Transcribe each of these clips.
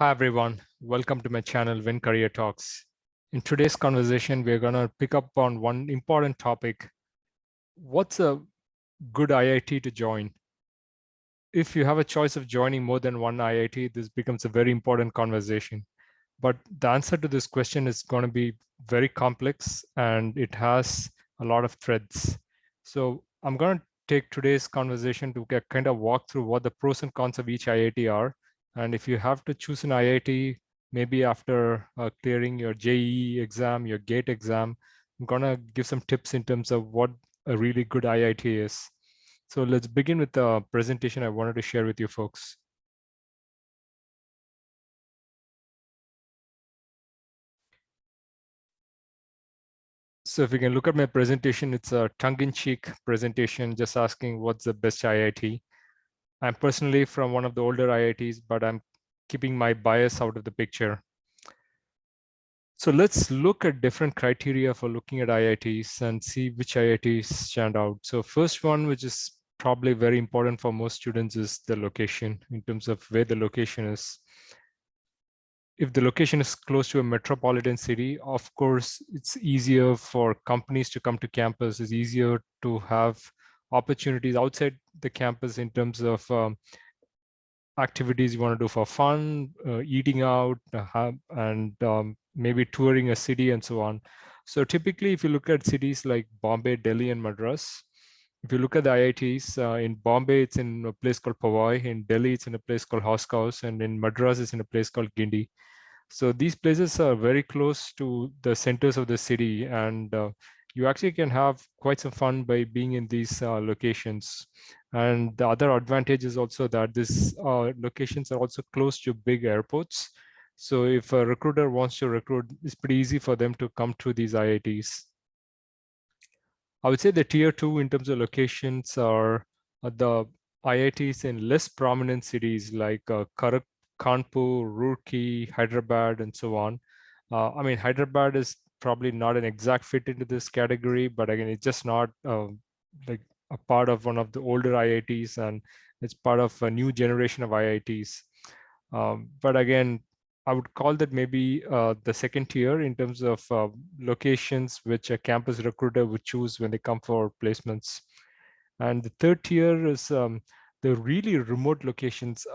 Hi everyone, welcome to my channel Win Career Talks. In today's conversation, we're going to pick up on one important topic. What's a good IIT to join? If you have a choice of joining more than one IIT, this becomes a very important conversation. But the answer to this question is going to be very complex and it has a lot of threads. So I'm going to take today's conversation to kind of walk through what the pros and cons of each IIT are. And if you have to choose an IIT, maybe after clearing your JEE exam, your GATE exam, I'm going to give some tips in terms of what a really good IIT is. So let's begin with the presentation I wanted to share with you folks. So if you can look at my presentation, it's a tongue-in-cheek presentation, just asking what's the best IIT. I'm personally from one of the older IITs, but I'm keeping my bias out of the picture. So let's look at different criteria for looking at IITs and see which IITs stand out. So first one, which is probably very important for most students, is the location in terms of where the location is. If the location is close to a metropolitan city, of course, it's easier for companies to come to campus. It's easier to have opportunities outside the campus in terms of activities you want to do for fun, eating out, and maybe touring a city and so on. So typically, if you look at cities like Bombay, Delhi, and Madras, if you look at the IITs, in Bombay, it's in a place called Powai. In Delhi, it's in a place called Hosskaus. And in Madras, it's in a place called Guindy. So these places are very close to the centers of the city, and you actually can have quite some fun by being in these locations. And the other advantage is also that these locations are also close to big airports. So if a recruiter wants to recruit, it's pretty easy for them to come to these IITs. I would say the tier two in terms of locations are the IITs in less prominent cities like Kanpur, Roorkee, Hyderabad, and so on. I mean, Hyderabad is probably not an exact fit into this category, but again, it's just not like a part of one of the older IITs, and it's part of a new generation of IITs. But again, I would call that maybe the second tier in terms of locations which a campus recruiter would choose when they come for placements. And the third tier is the really remote locations.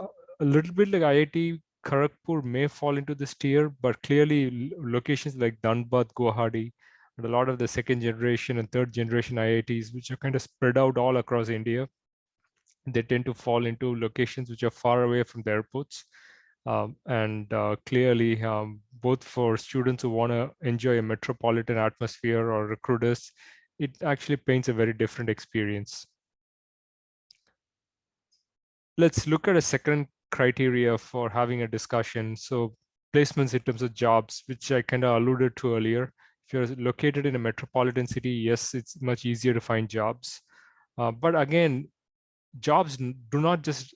A little bit like IIT Kharagpur may fall into this tier, but clearly locations like Dhanbad, Guwahati, and a lot of the second generation and third generation IITs, which are kind of spread out all across India, they tend to fall into locations which are far away from the airports. And clearly, both for students who want to enjoy a metropolitan atmosphere or recruiters, it actually paints a very different experience. Let's look at a second criteria for having a discussion. So placements in terms of jobs, which I kind of alluded to earlier. If you're located in a metropolitan city, yes, it's much easier to find jobs. But again, jobs do not just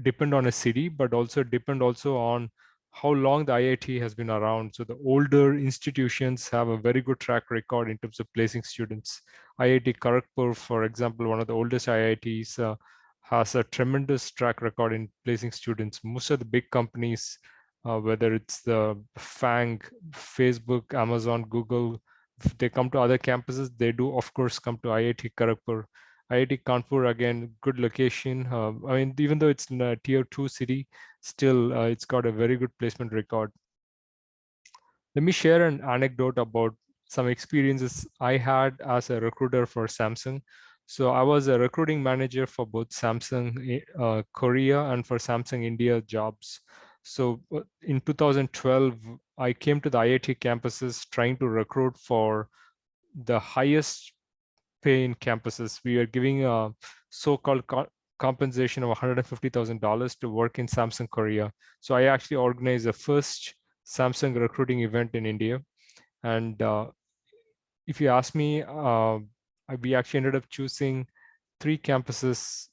depend on a city, but also depend also on how long the IIT has been around. So the older institutions have a very good track record in terms of placing students. IIT Kharagpur, for example, one of the oldest IITs, has a tremendous track record in placing students. Most of the big companies, whether it's the FANG, Facebook, Amazon, Google, if they come to other campuses, they do, of course, come to IIT Kharagpur. IIT Kanpur, again, good location. I mean, even though it's in a tier two city, still it's got a very good placement record. Let me share an anecdote about some experiences I had as a recruiter for Samsung. So I was a recruiting manager for both Samsung Korea and for Samsung India jobs. So in 2012, I came to the IIT campuses trying to recruit for the highest pay in campuses. We are giving a so-called compensation of $150,000 to work in Samsung Korea. So I actually organized the first Samsung recruiting event in India. And if you ask me, we actually ended up choosing 3 campuses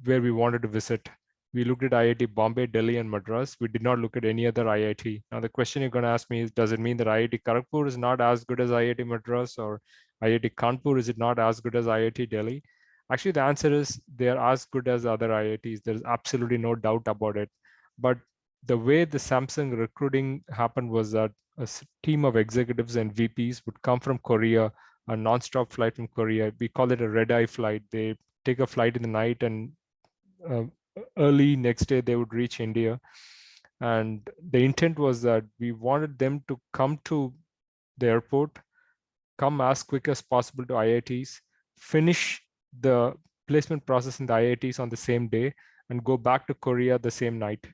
where we wanted to visit. We looked at IIT Bombay, Delhi, and Madras. We did not look at any other IIT. Now, the question you're going to ask me is, does it mean that IIT Kharagpur is not as good as IIT Madras, or IIT Kanpur is it not as good as IIT Delhi? Actually, the answer is they are as good as other IITs. There's absolutely no doubt about it. But the way the Samsung recruiting happened was that a team of executives and VPs would come from Korea, a non-stop flight from Korea. We call it a red-eye flight. They take a flight in the night, and uh, early next day they would reach India. And the intent was that we wanted them to come to the airport, come as quick as possible to IITs, finish the placement process in the IITs on the same day, and go back to Korea the same night.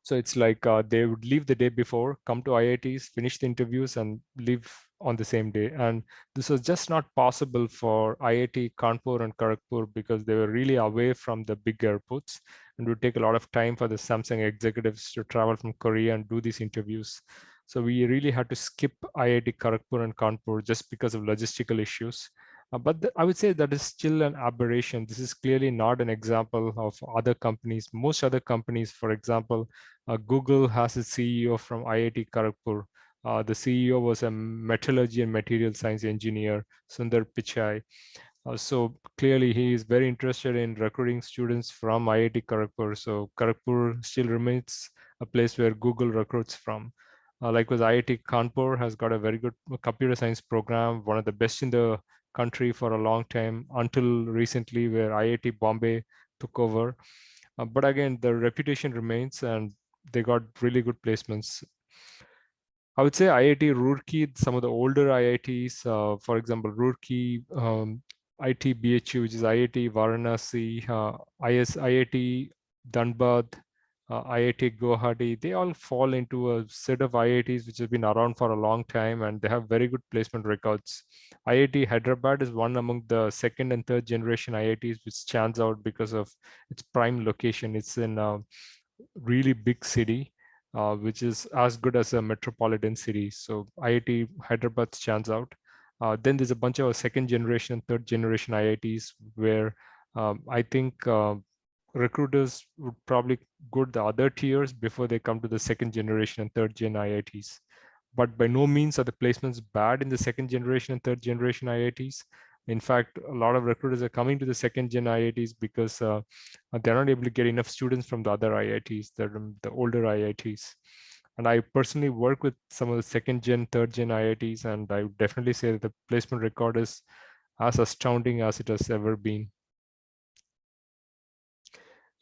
So it's like they would leave the day before, come to IITs, finish the interviews, and leave on the same day. And this was just not possible for IIT Kanpur and Kharagpur because they were really away from the big airports, and it would take a lot of time for the Samsung executives to travel from Korea and do these interviews. So we really had to skip IIT Kharagpur and Kanpur just because of logistical issues. But I would say that is still an aberration. This is clearly not an example of other companies. Most other companies, for example, Google has a CEO from IIT Kharagpur. The CEO was a metallurgy and material science engineer, Sundar Pichai. So clearly he is very interested in recruiting students from IIT Kharagpur. So Kharagpur still remains a place where Google recruits from. Likewise, IIT Kanpur has got a very good computer science program, one of the best in the country for a long time, until recently where IIT Bombay took over. But again, the reputation remains, and they got really good placements. I would say IIT Roorkee, some of the older IITs, for example, Roorkee, ITBHU, which is IIT Varanasi, IIT Dhanbad, IIT Guwahati, they all fall into a set of IITs which have been around for a long time, and they have very good placement records. IIT Hyderabad is one among the second and third generation IITs which stands out because of its prime location. It's in a really big city, which is as good as a metropolitan city. So IIT Hyderabad stands out. Then there's a bunch of second generation, third generation IITs where I think recruiters would probably go to the other tiers before they come to the second generation and third gen IITs. But by no means are the placements bad in the second generation and third generation IITs. In fact, a lot of recruiters are coming to the second gen IITs because they're not able to get enough students from the other IITs, the older IITs. And I personally work with some of the second gen, third gen IITs, and I would definitely say that the placement record is as astounding as it has ever been.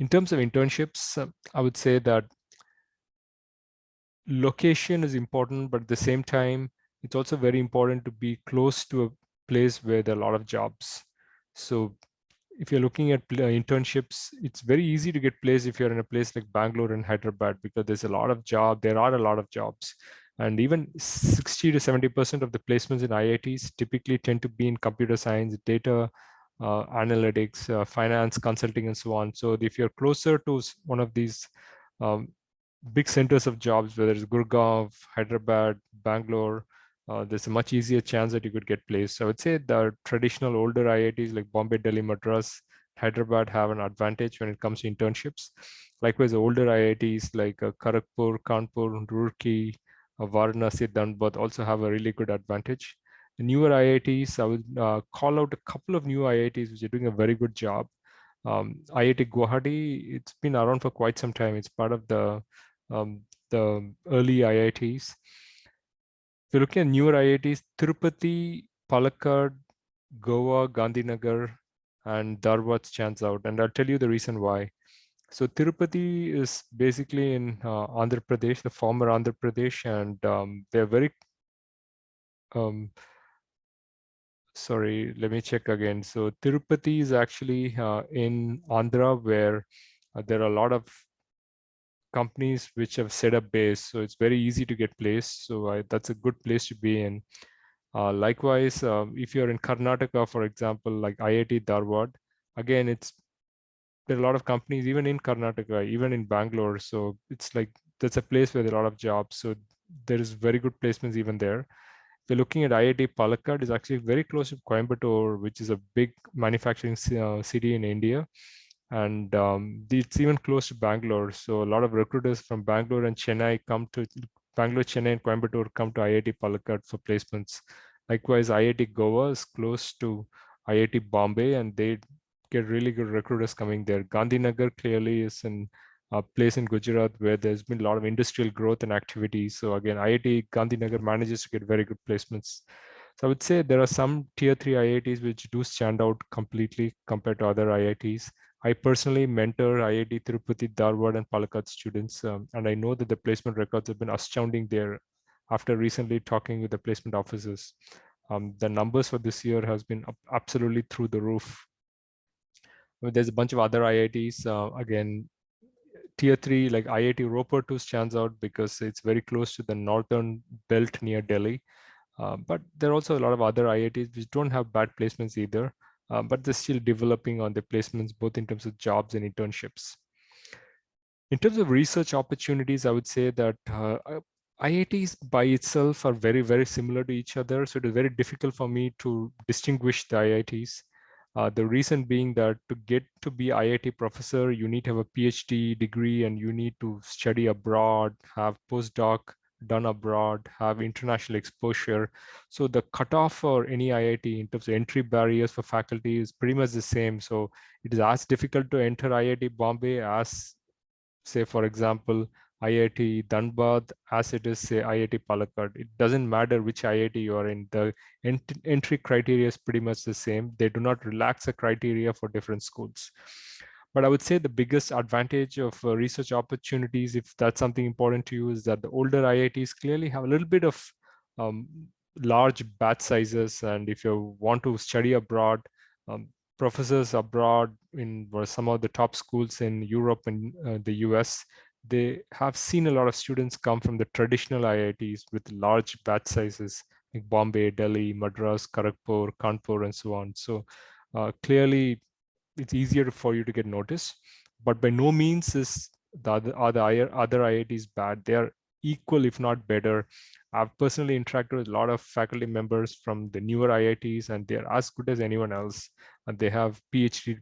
In terms of internships, I would say that location is important, but at the same time, it's also very important to be close to a place where there are a lot of jobs. So if you're looking at internships, it's very easy to get placed if you're in a place like Bangalore and Hyderabad because there are a lot of jobs. And even 60 to 70% of the placements in IITs typically tend to be in computer science, data analytics, finance, consulting, and so on. So if you're closer to one of these um, big centers of jobs, whether it's Gurgaon, Hyderabad, Bangalore, there's a much easier chance that you could get placed. So I would say the traditional older IITs like Bombay, Delhi, Madras, Hyderabad have an advantage when it comes to internships. Likewise, the older IITs like Kharagpur, Kanpur, Roorkee, Varanasi, Dhanbad also have a really good advantage. The newer IITs, I would call out a couple of new IITs which are doing a very good job. IIT Guwahati, it's been around for quite some time. It's part of um, the early IITs. If you're looking at newer IITs, Tirupati, Palakkad, Goa, Gandhinagar, and Dharwad stands out. And I'll tell you the reason why. So Tirupati is basically in Andhra Pradesh, the former Andhra Pradesh, and they're very, sorry, let me check again. So Tirupati is actually in Andhra where there are a lot of companies which have set up base, so it's very easy to get placed. So that's a good place to be in. Likewise, if you're in Karnataka, for example, like IIT Dharwad, again, there are a lot of companies even in Karnataka, even in Bangalore. So it's like that's a place where there are a lot of jobs. So there is very good placements even there. If you're looking at IIT Palakkad, is actually very close to Coimbatore, which is a big manufacturing city in India, and it's even close to Bangalore. So a lot of recruiters from Bangalore and Chennai Chennai, and Coimbatore come to IIT Palakkad for placements. Likewise, IIT Goa is close to IIT Bombay, and they get really good recruiters coming there. Gandhinagar clearly is in place in Gujarat where there's been a lot of industrial growth and activities. So again, IIT Gandhinagar manages to get very good placements. So I would say there are some tier 3 IITs which do stand out completely compared to other IITs. I personally mentor IIT Tirupati, Dharwad, and Palakkad students, and I know that the placement records have been astounding there. After recently talking with the placement officers, the numbers for this year has been absolutely through the roof. There's a bunch of other IITs. Again, tier 3 like IIT Ropar 2 stands out because it's very close to the northern belt near Delhi. But there are also a lot of other IITs which don't have bad placements either, but they're still developing on their placements, both in terms of jobs and internships. In terms of research opportunities, I would say that IITs by itself are very, very similar to each other. So it is very difficult for me to distinguish the IITs. The reason being that to get to be IIT professor, you need to have a PhD degree and you need to study abroad, have postdoc done abroad, have international exposure. So the cutoff for any IIT in terms of entry barriers for faculty is pretty much the same. So it is as difficult to enter IIT Bombay as, say, for example, IIT Dhanbad as it is, say, IIT Palakkad. It doesn't matter which IIT you are in. The entry criteria is pretty much the same. They do not relax the criteria for different schools. But I would say the biggest advantage of research opportunities, if that's something important to you, is that the older IITs clearly have a little bit of um, large batch sizes. And if you want to study abroad, professors abroad in some of the top schools in Europe and the US, they have seen a lot of students come from the traditional IITs with large batch sizes like Bombay, Delhi, Madras, Kharagpur, Kanpur, and so on. So clearly, it's easier for you to get noticed. But by no means is the other IITs bad. They are equal, if not better. I've personally interacted with a lot of faculty members from the newer IITs, and they're as good as anyone else. And they have PhD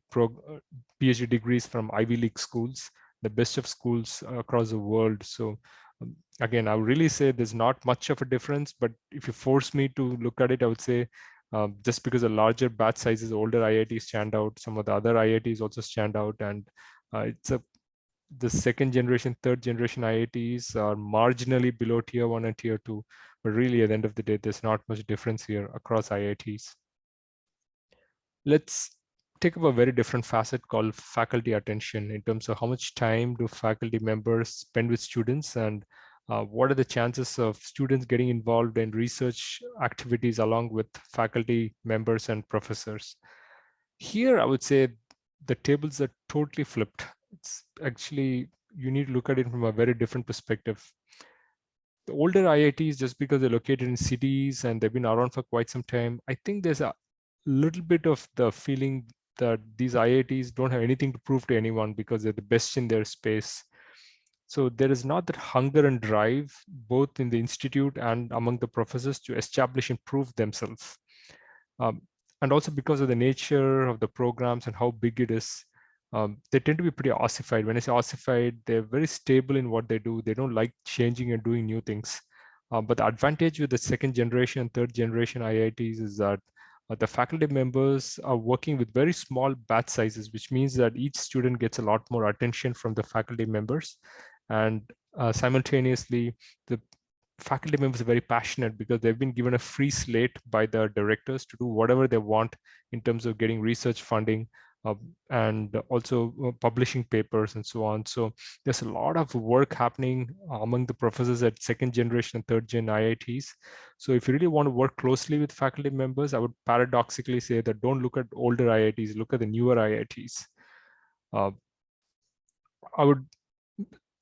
degrees from Ivy League schools, the best of schools across the world. So again, I would really say there's not much of a difference, but if you force me to look at it, I would say just because the larger batch sizes, older IITs stand out, some of the other IITs also stand out, and the second generation, third generation IITs are marginally below tier 1 and tier 2, but really at the end of the day, there's not much difference here across IITs. Let's take up a very different facet called faculty attention in terms of how much time do faculty members spend with students, and what are the chances of students getting involved in research activities along with faculty members and professors. Here, I would say the tables are totally flipped. It's actually, you need to look at it from a very different perspective. The older IITs, just because they're located in cities and they've been around for quite some time, I think there's a little bit of the feeling that these IITs don't have anything to prove to anyone because they're the best in their space. So there is not that hunger and drive, both in the institute and among the professors, to establish and prove themselves. And also because of the nature of the programs and how big it is, they tend to be pretty ossified. When I say ossified, they're very stable in what they do. They don't like changing and doing new things. But the advantage with the second generation, third generation IITs is that the faculty members are working with very small batch sizes, which means that each student gets a lot more attention from the faculty members. And simultaneously, the faculty members are very passionate because they've been given a free slate by the directors to do whatever they want in terms of getting research funding and also publishing papers and so on. So there's a lot of work happening among the professors at second generation and third gen IITs. So if you really want to work closely with faculty members, I would paradoxically say that don't look at older IITs, look at the newer IITs.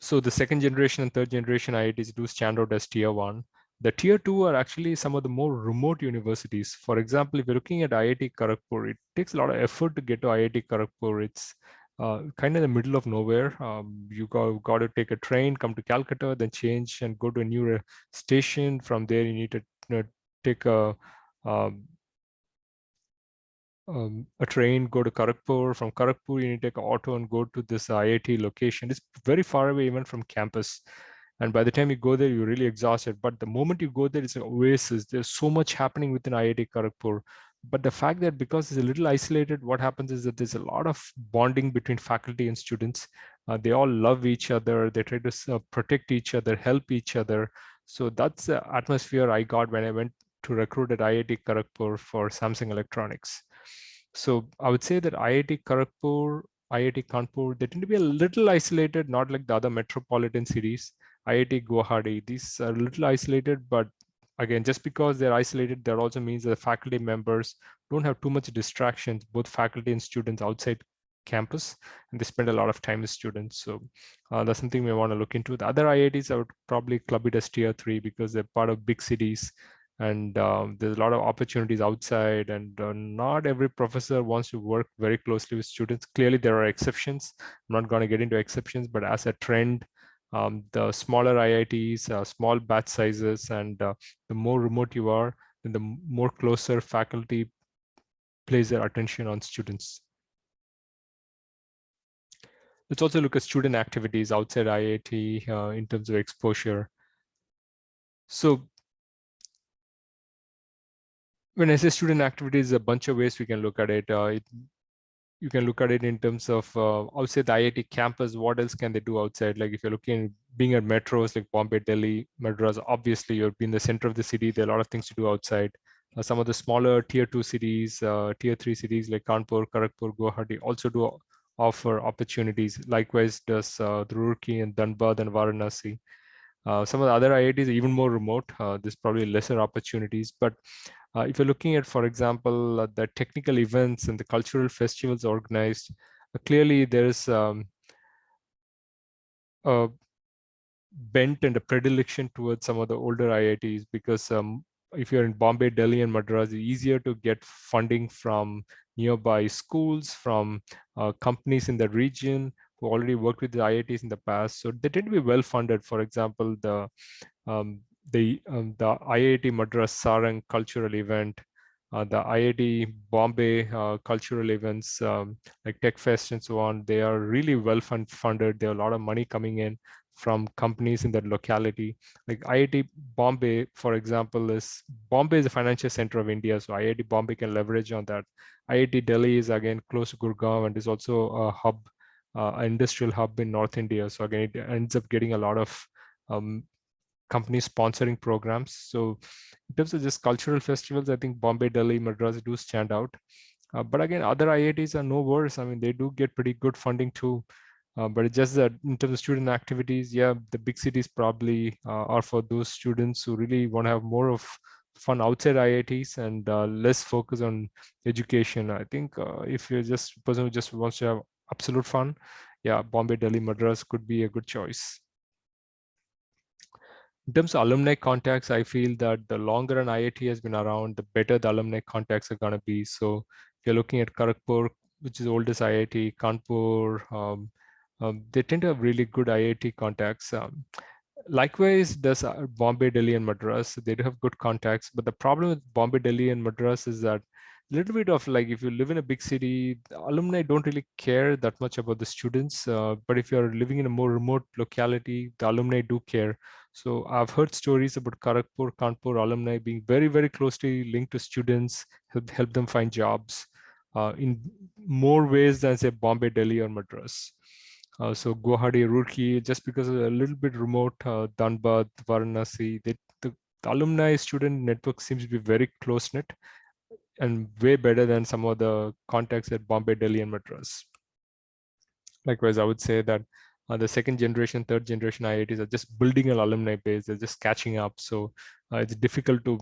So the second generation and third generation IITs do stand out as tier 1. The tier 2 are actually some of the more remote universities. For example, if you're looking at IIT Kharagpur, it takes a lot of effort to get to IIT Kharagpur. It's kind of in the middle of nowhere. You got to take a train, come to Calcutta, then change and go to a new station. From there, you need to take a train, go to Kharagpur. From Kharagpur, you need to take an auto and go to this IIT location. It's very far away even from campus. And by the time you go there, you're really exhausted. But the moment you go there, it's an oasis. There's so much happening within IIT Kharagpur. But the fact that because it's a little isolated, what happens is that there's a lot of bonding between faculty and students. They all love each other. They try to protect each other, help each other. So that's the atmosphere I got when I went to recruit at IIT Kharagpur for Samsung Electronics. So I would say that IIT Kharagpur, IIT Kanpur, they tend to be a little isolated, not like the other metropolitan cities. IIT Guwahati, these are a little isolated, but again, just because they're isolated, that also means that the faculty members don't have too much distractions, both faculty and students outside campus, and they spend a lot of time with students. So that's something we want to look into. The other IITs, I would probably club it as tier 3 because they're part of big cities, and there's a lot of opportunities outside, and not every professor wants to work very closely with students. Clearly, there are exceptions. I'm not going to get into exceptions, but as a trend, the smaller IITs, small batch sizes, and the more remote you are, then the more closer faculty place their attention on students. Let's also look at student activities outside IIT in terms of exposure. So when I say student activities, a bunch of ways we can look at it. You can look at it in terms of outside the IIT campus. What else can they do outside? Like if you're looking, being at metros like Bombay, Delhi, Madras, obviously you're in the center of the city. There are a lot of things to do outside. Some of the smaller tier 2 cities, tier 3 cities like Kanpur, Kharagpur, Guwahati also do offer opportunities. Likewise, does the Roorkee and Dhanbad and Varanasi. Some of the other IITs are even more remote. There's probably lesser opportunities, but if you're looking at, for example, the technical events and the cultural festivals organized, clearly there is a bent and a predilection towards some of the older IITs because if you're in Bombay, Delhi, and Madras, it's easier to get funding from nearby schools, from companies in the region who already worked with the IITs in the past. So they tend to be well funded. For example, um, the IIT Madras Sarang cultural event, the IIT Bombay cultural events like Tech Fest and so on, they are really well funded. There are a lot of money coming in from companies in that locality. Like IIT Bombay, for example, Bombay is a financial center of India, so IIT Bombay can leverage on that. IIT Delhi is again close to Gurgaon and is also a hub, an industrial hub in North India. So again, it ends up getting a lot of companies sponsoring programs. So in terms of just cultural festivals, I think Bombay, Delhi, Madras do stand out. But again, other IITs are no worse. I mean, they do get pretty good funding too. But it's just that in terms of student activities, yeah, the big cities probably are for those students who really want to have more of fun outside IITs and less focus on education. I think if you're just a person who just wants to have absolute fun, yeah, Bombay, Delhi, Madras could be a good choice. In terms of alumni contacts, I feel that the longer an IIT has been around, the better the alumni contacts are going to be. So if you're looking at Kharagpur, which is the oldest IIT, Kanpur, they tend to have really good IIT contacts. Likewise, does Bombay, Delhi, and Madras. They do have good contacts, but the problem with Bombay, Delhi, and Madras is that a little bit of like if you live in a big city, the alumni don't really care that much about the students. But if you're living in a more remote locality, the alumni do care. So I've heard stories about Kharagpur, Kanpur alumni being very, very closely linked to students, help them find jobs in more ways than say Bombay, Delhi, or Madras. So Guwahati, Roorkee, just because of a little bit remote, Dhanbad, Varanasi, the alumni student network seems to be very close knit and way better than some of the contacts at Bombay, Delhi, and Madras. Likewise, I would say that the second generation, third generation IITs are just building an alumni base. They're just catching up. So it's difficult to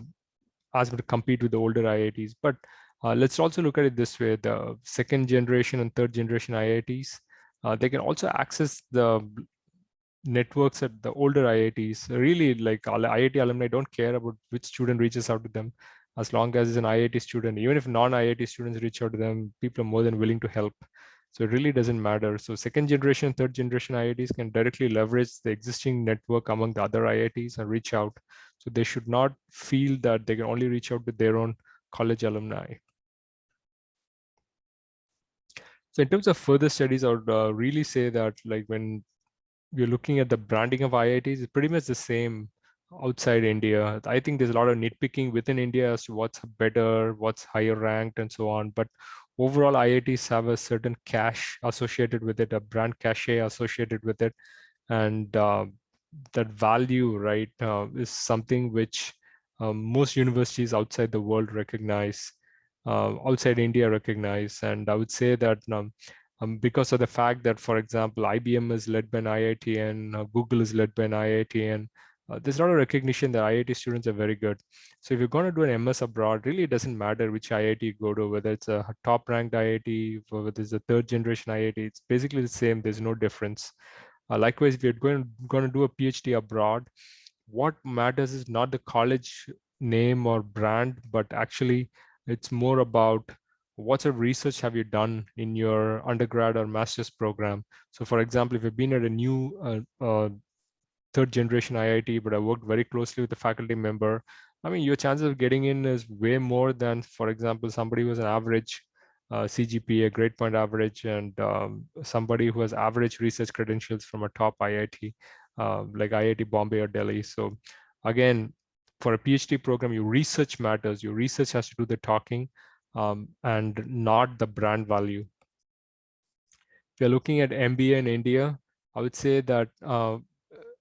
ask them to compete with the older IITs. But let's also look at it this way. The second generation and third generation IITs, they can also access the networks at the older IITs. Really, like IIT alumni don't care about which student reaches out to them. As long as it's an IIT student, even if non-IIT students reach out to them, people are more than willing to help. So it really doesn't matter. So second generation, third generation IITs can directly leverage the existing network among the other IITs and reach out. So they should not feel that they can only reach out to their own college alumni. So in terms of further studies, I would really say that like when we're looking at the branding of IITs, it's pretty much the same outside India. I think there's a lot of nitpicking within India as to what's better, what's higher ranked, and so on. But overall IITs have a certain cash associated with it, a brand cachet associated with it, and that value, right, is something which most universities outside the world recognize, outside India recognize. And I would say that because of the fact that, for example, IBM is led by an IITN, Google is led by an IITN, there's a lot of recognition that IIT students are very good. So if you're going to do an MS abroad, really it doesn't matter which IIT you go to, whether it's a top-ranked IIT, whether it's a third-generation IIT, it's basically the same. There's no difference. Likewise, if you're going to do a PhD abroad, what matters is not the college name or brand, but actually it's more about what sort of research have you done in your undergrad or master's program. So for example, if you've been at a new third generation IIT, but I worked very closely with the faculty member, I mean, your chances of getting in is way more than, for example, somebody who has an average CGPA, grade point average, and somebody who has average research credentials from a top IIT, like IIT Bombay or Delhi. So again, for a PhD program, your research matters. Your research has to do the talking, and not the brand value. If you're looking at MBA in India, I would say that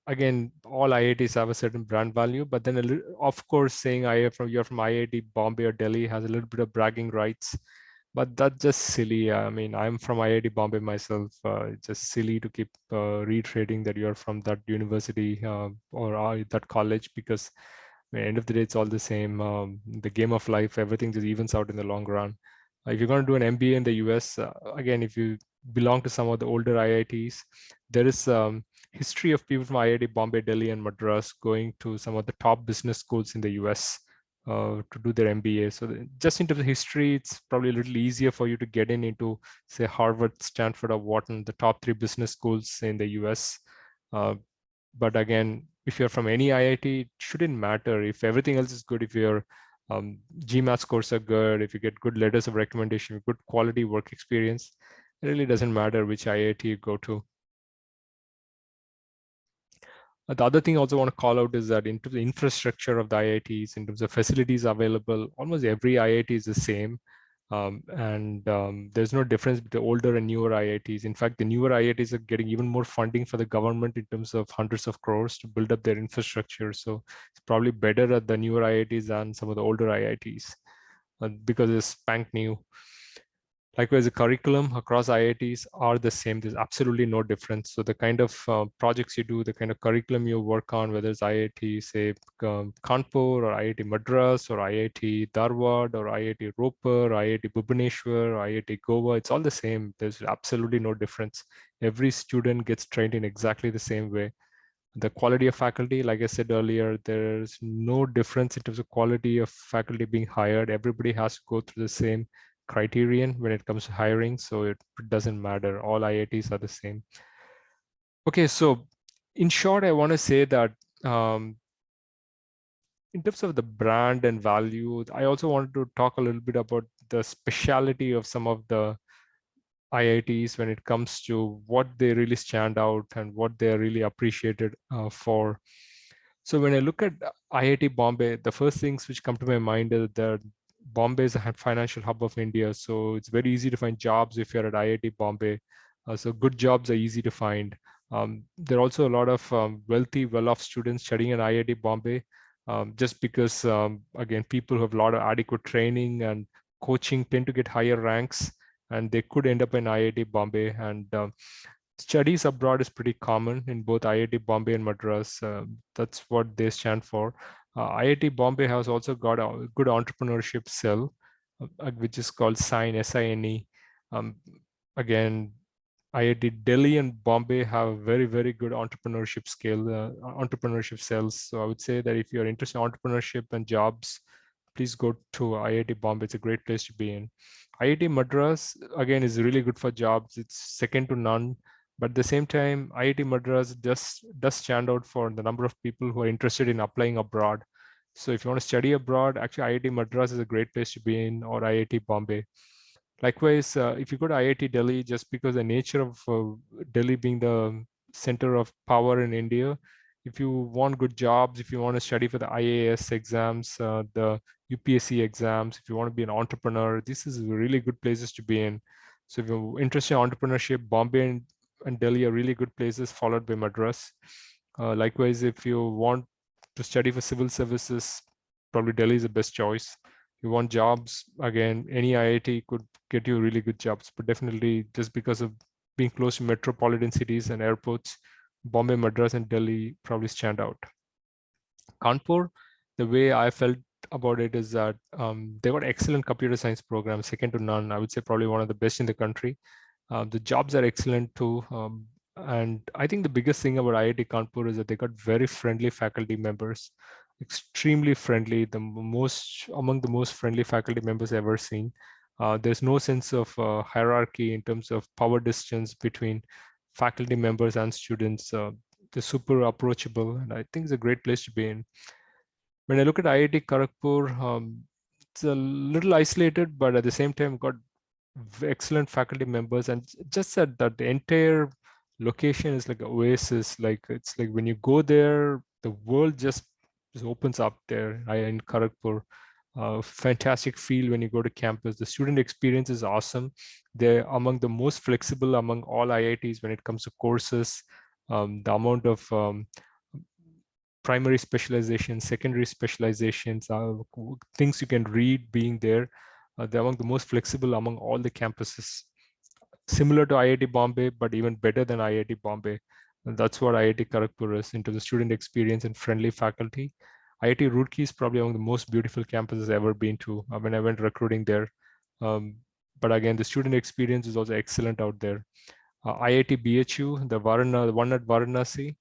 again, all IITs have a certain brand value, but then of course, saying you're from IIT Bombay or Delhi has a little bit of bragging rights, but that's just silly. I mean, I'm from IIT Bombay myself. It's just silly to keep reiterating that you're from that university or that college, because at the end of the day, it's all the same. The game of life, everything just evens out in the long run. If you're going to do an MBA in the US, again, if you belong to some of the older IITs, there is history of people from IIT Bombay, Delhi, and Madras going to some of the top business schools in the US to do their MBA. So just in terms of history, it's probably a little easier for you to get into, say, Harvard, Stanford, or Wharton, the top 3 business schools in the US. But again, if you're from any IIT, it shouldn't matter. If everything else is good, if your GMAT scores are good, if you get good letters of recommendation, good quality work experience, it really doesn't matter which IIT you go to. The other thing I also want to call out is that in terms of the infrastructure of the IITs, in terms of facilities available, almost every IIT is the same. There's no difference between older and newer IITs. In fact, the newer IITs are getting even more funding for the government in terms of hundreds of crores to build up their infrastructure. So it's probably better at the newer IITs than some of the older IITs because it's spank new. Likewise, the curriculum across IITs are the same. There's absolutely no difference. So the kind of projects you do, the kind of curriculum you work on, whether it's IIT, say, Kanpur, or IIT Madras, or IIT Dhanbad, or IIT Roorkee, or IIT Bhubaneswar, or IIT Goa, it's all the same. There's absolutely no difference. Every student gets trained in exactly the same way. The quality of faculty, like I said earlier, there's no difference in terms of quality of faculty being hired. Everybody has to go through the same criterion when it comes to hiring, so it doesn't matter. All IITs are the same. Okay, so in short, I want to say that in terms of the brand and value, I also wanted to talk a little bit about the speciality of some of the IITs when it comes to what they really stand out and what they're really appreciated for. So when I look at IIT Bombay, the first things which come to my mind is that Bombay is a financial hub of India. So it's very easy to find jobs if you're at IIT Bombay. So good jobs are easy to find. There are also a lot of wealthy, well-off students studying at IIT Bombay, just because, again, people who have a lot of adequate training and coaching tend to get higher ranks, and they could end up in IIT Bombay. And studies abroad is pretty common in both IIT Bombay and Madras. That's what they stand for. IIT Bombay has also got a good entrepreneurship cell, which is called SINE, SINE. Again, IIT Delhi and Bombay have very, very good entrepreneurship entrepreneurship cells. So I would say that if you're interested in entrepreneurship and jobs, please go to IIT Bombay. It's a great place to be in. IIT Madras, again, is really good for jobs. It's second to none. But at the same time, IIT Madras just does stand out for the number of people who are interested in applying abroad. So if you want to study abroad, actually IIT Madras is a great place to be in, or IIT Bombay. Likewise, if you go to IIT Delhi, just because the nature of Delhi being the center of power in India, if you want good jobs, if you want to study for the IAS exams, the UPSC exams, if you want to be an entrepreneur, this is really good places to be in. So if you're interested in entrepreneurship, Bombay and Delhi are really good places, followed by Madras. Likewise, if you want to study for civil services, probably Delhi is the best choice. If you want jobs, again, any IIT could get you really good jobs, but definitely just because of being close to metropolitan cities and airports, Bombay, Madras, and Delhi probably stand out. Kanpur, the way I felt about it is that they got excellent computer science programs, second to none. I would say probably one of the best in the country. The jobs are excellent too. And I think the biggest thing about IIT Kanpur is that they got very friendly faculty members, extremely friendly, among the most friendly faculty members I've ever seen. There's no sense of hierarchy in terms of power distance between faculty members and students. They're super approachable, and I think it's a great place to be in. When I look at IIT Kharagpur, it's a little isolated, but at the same time got excellent faculty members, and just that the entire location is like an oasis. Like it's like when you go there, the world just opens up there. In Kharagpur, fantastic feel when you go to campus. The student experience is awesome. They're among the most flexible among all IITs when it comes to courses. The amount of primary specializations, secondary specializations, things you can read being there. They're among the most flexible among all the campuses. Similar to IIT Bombay, but even better than IIT Bombay. And that's what IIT Kharagpur is into the student experience and friendly faculty. IIT Roorkee is probably among the most beautiful campuses I've ever been to when I went recruiting there. But again, the student experience is also excellent out there. ITBHU, the one at Varanasi,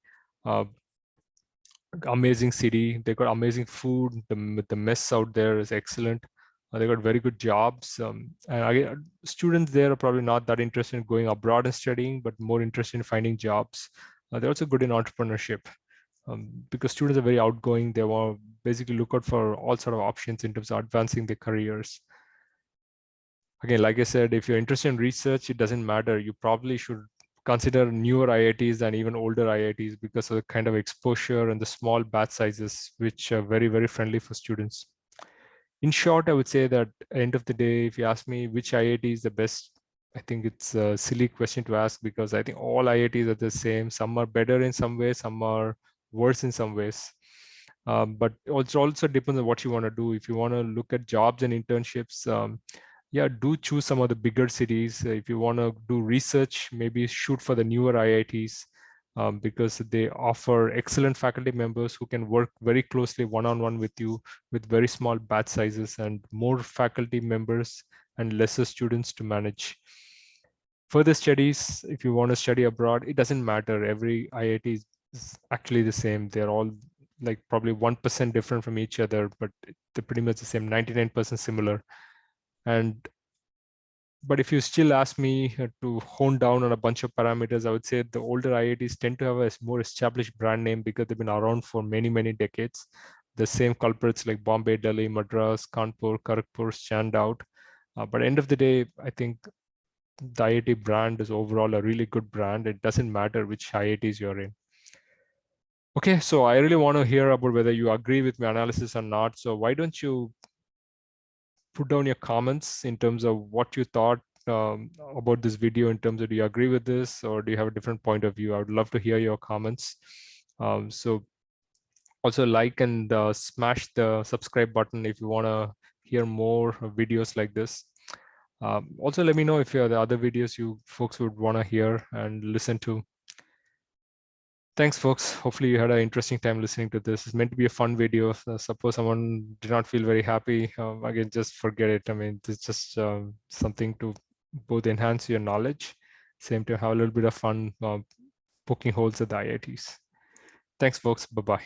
amazing city. They got amazing food. The mess out there is excellent. They got very good jobs. And students there are probably not that interested in going abroad and studying, but more interested in finding jobs. They're also good in entrepreneurship because students are very outgoing. They want to basically look out for all sort of options in terms of advancing their careers. Again, like I said, if you're interested in research, it doesn't matter. You probably should consider newer IITs than even older IITs because of the kind of exposure and the small batch sizes, which are very, very friendly for students. In short, I would say that at the end of the day, if you ask me which IIT is the best, I think it's a silly question to ask because I think all IITs are the same. Some are better in some ways, some are worse in some ways. But also depends on what you want to do. If you want to look at jobs and internships, yeah, do choose some of the bigger cities. If you want to do research, maybe shoot for the newer IITs because they offer excellent faculty members who can work very closely one-on-one with you with very small batch sizes and more faculty members and lesser students to manage. Further studies, if you want to study abroad, it doesn't matter. Every IIT is actually the same. They're all like probably 1% different from each other, but they're pretty much the same, 99% similar. But if you still ask me to hone down on a bunch of parameters, I would say the older IITs tend to have a more established brand name because they've been around for many, many decades. The same culprits like Bombay, Delhi, Madras, Kanpur, Kharagpur stand out. But end of the day, I think the IIT brand is overall a really good brand. It doesn't matter which IITs you're in. Okay, so I really want to hear about whether you agree with my analysis or not. So why don't you put down your comments in terms of what you thought about this video in terms of do you agree with this or do you have a different point of view? I would love to hear your comments. So also like and smash the subscribe button if you want to hear more videos like this. Also, let me know if you have the other videos you folks would want to hear and listen to. Thanks, folks. Hopefully you had an interesting time listening to this. It's meant to be a fun video. Suppose someone did not feel very happy, again, just forget it. I mean, it's just something to both enhance your knowledge, same to have a little bit of fun poking holes at the IITs. Thanks, folks. Bye-bye.